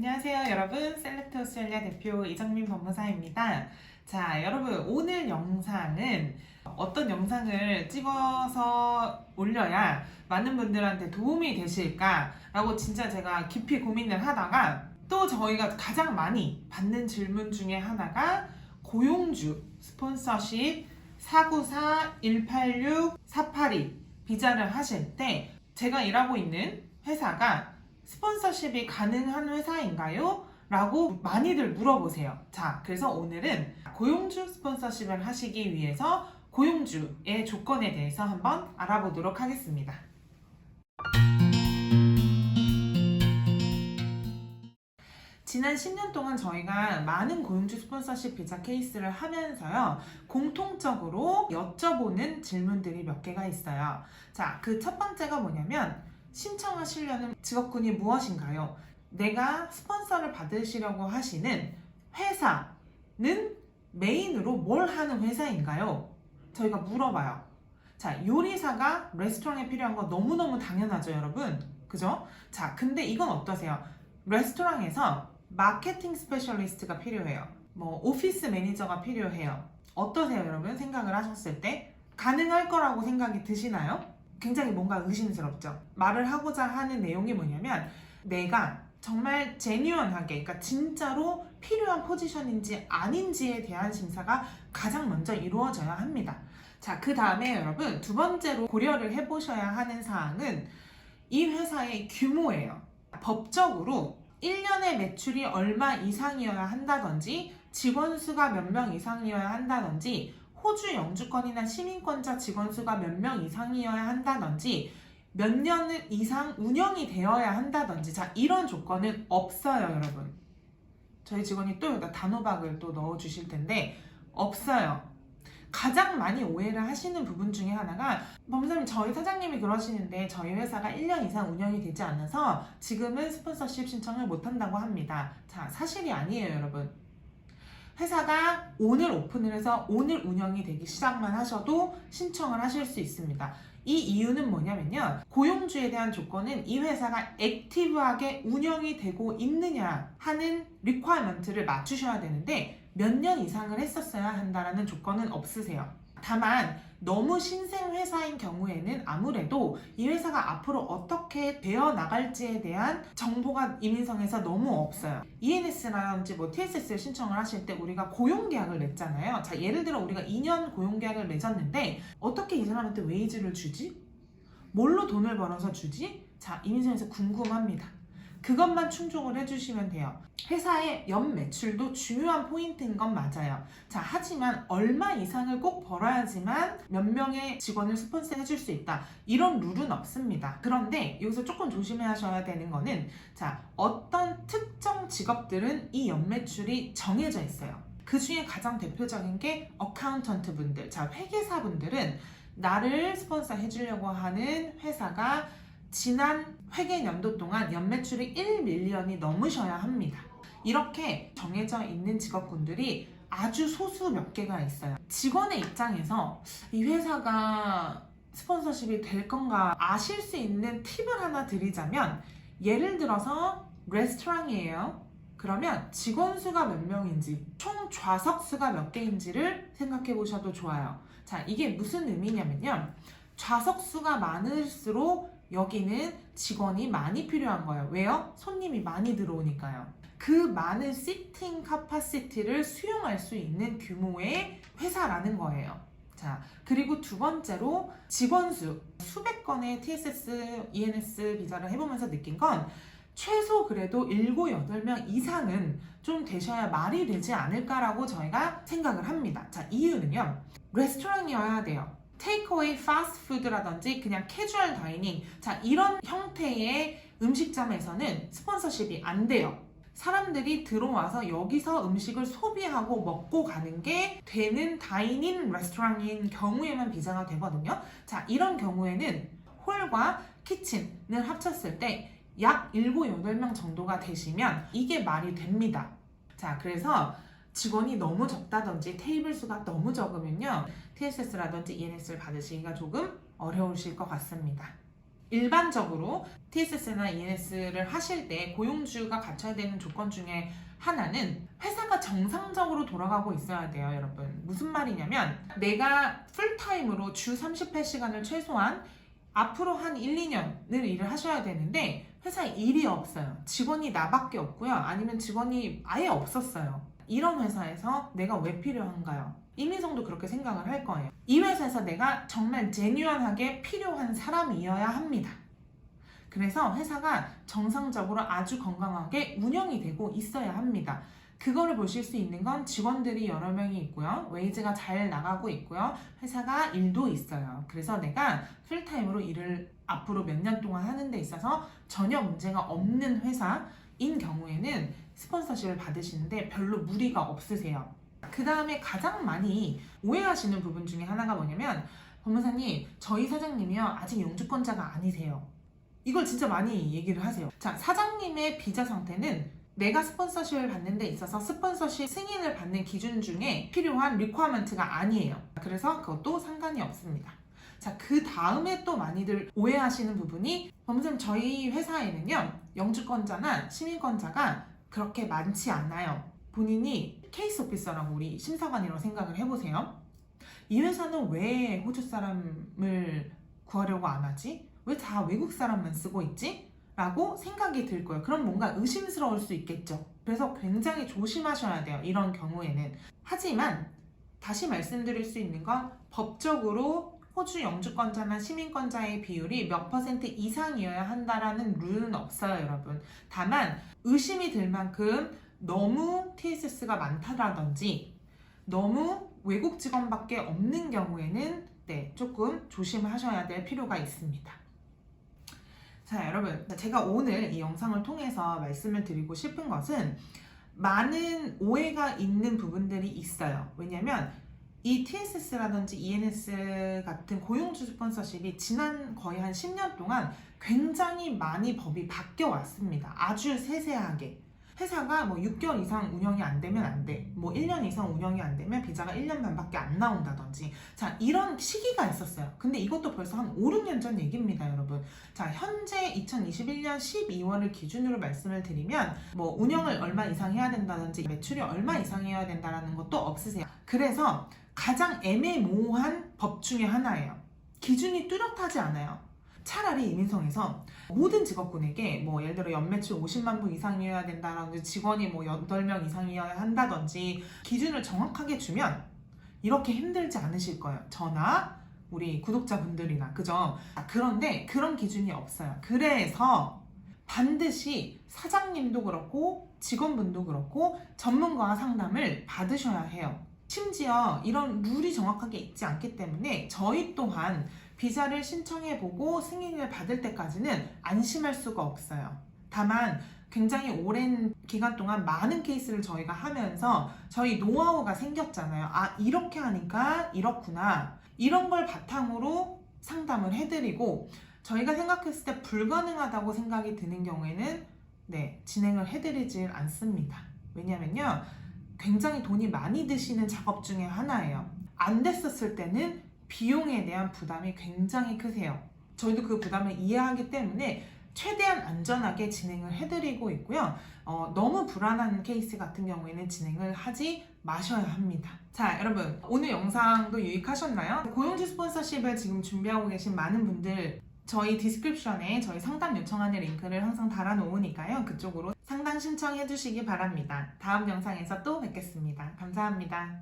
안녕하세요 여러분, 셀렉트 오스트레일리아 대표 이정민 법무사입니다. 자, 여러분, 오늘 영상은 어떤 영상을 찍어서 올려야 많은 분들한테 도움이 되실까 라고 진짜 제가 깊이 고민을 하다가, 또 저희가 가장 많이 받는 질문 중에 하나가 고용주 스폰서십 494-186-482 비자를 하실 때 제가 일하고 있는 회사가 스폰서십이 가능한 회사인가요? 라고 많이들 물어보세요. 자, 그래서 오늘은 고용주 스폰서십을 하시기 위해서 고용주의 조건에 대해서 한번 알아보도록 하겠습니다. 지난 10년 동안 저희가 많은 고용주 스폰서십 비자 케이스를 하면서요, 공통적으로 여쭤보는 질문들이 몇 개가 있어요. 자, 그 첫 번째가 뭐냐면, 신청하시려는 직업군이 무엇인가요? 내가 스폰서를 받으시려고 하시는 회사는 메인으로 뭘 하는 회사인가요? 저희가 물어봐요. 자, 요리사가 레스토랑에 필요한 거 너무너무 당연하죠, 여러분? 그죠? 자, 근데 이건 어떠세요? 레스토랑에서 마케팅 스페셜리스트가 필요해요. 오피스 매니저가 필요해요. 어떠세요, 여러분? 생각을 하셨을 때? 가능할 거라고 생각이 드시나요? 굉장히 뭔가 의심스럽죠. 말을 하고자 하는 내용이 뭐냐면, 내가 정말 제뉴얼하게, 그러니까 진짜로 필요한 포지션인지 아닌지에 대한 심사가 가장 먼저 이루어져야 합니다. 자, 그 다음에 여러분, 두 번째로 고려를 해보셔야 하는 사항은 이 회사의 규모예요. 법적으로 1년의 매출이 얼마 이상이어야 한다든지, 직원 수가 몇 명 이상이어야 한다든지, 호주 영주권이나 시민권자 직원 수가 몇 명 이상이어야 한다든지, 몇 년 이상 운영이 되어야 한다든지, 자, 이런 조건은 없어요, 여러분. 저희 직원이 또 여기다 단호박을 또 넣어주실 텐데, 없어요. 가장 많이 오해를 하시는 부분 중에 하나가, 법무사님, 저희 사장님이 그러시는데 저희 회사가 1년 이상 운영이 되지 않아서 지금은 스폰서십 신청을 못한다고 합니다. 자, 사실이 아니에요, 여러분. 회사가 오늘 오픈을 해서 오늘 운영이 되기 시작만 하셔도 신청을 하실 수 있습니다. 이 이유는 뭐냐면요, 고용주에 대한 조건은 이 회사가 액티브하게 운영이 되고 있느냐 하는 리퀘어먼트를 맞추셔야 되는데, 몇 년 이상을 했었어야 한다는 조건은 없으세요. 다만 너무 신생 회사인 경우에는 아무래도 이 회사가 앞으로 어떻게 되어 나갈지에 대한 정보가 이민성에서 너무 없어요. ENS라든지 TSS를 신청을 하실 때 우리가 고용계약을 맺잖아요. 자, 예를 들어 우리가 2년 고용계약을 맺었는데 어떻게 이 사람한테 웨이지를 주지? 뭘로 돈을 벌어서 주지? 자, 이민성에서 궁금합니다. 그것만 충족을 해주시면 돼요. 회사의 연 매출도 중요한 포인트인 건 맞아요. 자, 하지만 얼마 이상을 꼭 벌어야지만 몇 명의 직원을 스폰서 해줄 수 있다, 이런 룰은 없습니다. 그런데 여기서 조금 조심하셔야 되는 거는, 자, 어떤 특정 직업들은 이 연 매출이 정해져 있어요. 그 중에 가장 대표적인 게 어카운턴트 분들. 자, 회계사 분들은 나를 스폰서 해주려고 하는 회사가 지난 회계 연도 동안 연매출이 1밀리언이 넘으셔야 합니다. 이렇게 정해져 있는 직업군들이 아주 소수 몇 개가 있어요. 직원의 입장에서 이 회사가 스폰서십이 될 건가 아실 수 있는 팁을 하나 드리자면, 예를 들어서 레스토랑이에요. 그러면 직원 수가 몇 명인지, 총 좌석 수가 몇 개인지를 생각해 보셔도 좋아요. 자, 이게 무슨 의미냐면요, 좌석 수가 많을수록 여기는 직원이 많이 필요한 거예요. 왜요? 손님이 많이 들어오니까요. 그 많은 시팅 카파시티를 수용할 수 있는 규모의 회사라는 거예요. 자, 그리고 두 번째로 직원 수. 수백 건의 TSS, ENS 비자를 해보면서 느낀 건, 최소 그래도 7, 8명 이상은 좀 되셔야 말이 되지 않을까라고 저희가 생각을 합니다. 자, 이유는요, 레스토랑이어야 돼요. 테이크어웨이 파스트푸드라든지 그냥 캐주얼 다이닝, 자, 이런 형태의 음식점에서는 스폰서십이 안 돼요. 사람들이 들어와서 여기서 음식을 소비하고 먹고 가는 게 되는 다이닝 레스토랑인 경우에만 비자가 되거든요. 자, 이런 경우에는 홀과 키친을 합쳤을 때 약 7, 8명 정도가 되시면 이게 말이 됩니다. 자, 그래서 직원이 너무 적다든지 테이블 수가 너무 적으면요, TSS라든지 ENS를 받으시기가 조금 어려우실 것 같습니다. 일반적으로 TSS나 ENS를 하실 때 고용주가 갖춰야 되는 조건 중에 하나는 회사가 정상적으로 돌아가고 있어야 돼요, 여러분. 무슨 말이냐면 내가 풀타임으로 주 38시간을 최소한 앞으로 한 1, 2년을 일을 하셔야 되는데 회사에 일이 없어요. 직원이 나밖에 없고요. 아니면 직원이 아예 없었어요. 이런 회사에서 내가 왜 필요한가요? 이민성도 그렇게 생각을 할 거예요. 이 회사에서 내가 정말 제뉴얼하게 필요한 사람이어야 합니다. 그래서 회사가 정상적으로 아주 건강하게 운영이 되고 있어야 합니다. 그거를 보실 수 있는 건 직원들이 여러 명이 있고요. 웨이즈가 잘 나가고 있고요. 회사가 일도 있어요. 그래서 내가 풀타임으로 일을 앞으로 몇 년 동안 하는 데 있어서 전혀 문제가 없는 회사인 경우에는 스폰서십을 받으시는데 별로 무리가 없으세요. 그 다음에 가장 많이 오해하시는 부분 중에 하나가 뭐냐면 법무사님, 저희 사장님이요 아직 영주권자가 아니세요. 이걸 진짜 많이 얘기를 하세요. 자, 사장님의 비자 상태는 내가 스폰서십을 받는 데 있어서 스폰서십 승인을 받는 기준 중에 필요한 리퀘어먼트가 아니에요. 그래서 그것도 상관이 없습니다. 자, 그 다음에 또 많이들 오해하시는 부분이 법무사님, 저희 회사에는요 영주권자나 시민권자가 그렇게 많지 않아요. 본인이 케이스 오피서라고 우리 심사관이라고 생각을 해보세요. 이 회사는 왜 호주 사람을 구하려고 안 하지? 왜 다 외국 사람만 쓰고 있지? 라고 생각이 들 거예요. 그럼 뭔가 의심스러울 수 있겠죠. 그래서 굉장히 조심하셔야 돼요. 이런 경우에는. 하지만 다시 말씀드릴 수 있는 건 법적으로 호주 영주권자나 시민권자의 비율이 몇 퍼센트 이상이어야 한다라는 룰은 없어요, 여러분. 다만 의심이 들 만큼 너무 TSS가 많다라든지 너무 외국 직원밖에 없는 경우에는 조금 조심하셔야 될 필요가 있습니다. 자, 여러분, 제가 오늘 이 영상을 통해서 말씀을 드리고 싶은 것은 많은 오해가 있는 부분들이 있어요. 왜냐면 이 TSS라든지 ENS 같은 고용주 스폰서십이 지난 거의 한 10년 동안 굉장히 많이 법이 바뀌어 왔습니다. 아주 세세하게. 회사가 뭐 6개월 이상 운영이 안 되면 안 돼. 뭐 1년 이상 운영이 안 되면 비자가 1년 반밖에 안 나온다든지. 자, 이런 시기가 있었어요. 근데 이것도 벌써 한 5, 6년 전 얘기입니다, 여러분. 자, 현재 2021년 12월을 기준으로 말씀을 드리면 뭐 운영을 얼마 이상 해야 된다든지 매출이 얼마 이상 해야 된다는 것도 없으세요. 그래서 가장 애매모호한 법 중에 하나예요. 기준이 뚜렷하지 않아요. 차라리 이민성에서 모든 직업군에게 뭐 예를 들어 연매출 50만 부 이상이어야 된다든지 직원이 뭐 8명 이상이어야 한다든지 기준을 정확하게 주면 이렇게 힘들지 않으실 거예요. 저나 우리 구독자분들이나, 그죠? 그런데 그런 기준이 없어요. 그래서 반드시 사장님도 그렇고 직원분도 그렇고 전문가와 상담을 받으셔야 해요. 심지어 이런 룰이 정확하게 있지 않기 때문에 저희 또한 비자를 신청해보고 승인을 받을 때까지는 안심할 수가 없어요. 다만 굉장히 오랜 기간 동안 많은 케이스를 저희가 하면서 저희 노하우가 생겼잖아요. 아, 이렇게 하니까 이렇구나. 이런 걸 바탕으로 상담을 해드리고 저희가 생각했을 때 불가능하다고 생각이 드는 경우에는 진행을 해드리질 않습니다. 왜냐면요, 굉장히 돈이 많이 드시는 작업 중에 하나예요. 안 됐었을 때는 비용에 대한 부담이 굉장히 크세요. 저희도 그 부담을 이해하기 때문에 최대한 안전하게 진행을 해드리고 있고요. 너무 불안한 케이스 같은 경우에는 진행을 하지 마셔야 합니다. 자, 여러분, 오늘 영상도 유익하셨나요? 고용주 스폰서십을 지금 준비하고 계신 많은 분들 저희 디스크립션에 저희 상담 요청하는 링크를 항상 달아놓으니까요. 그쪽으로 상담 신청해 주시기 바랍니다. 다음 영상에서 또 뵙겠습니다. 감사합니다.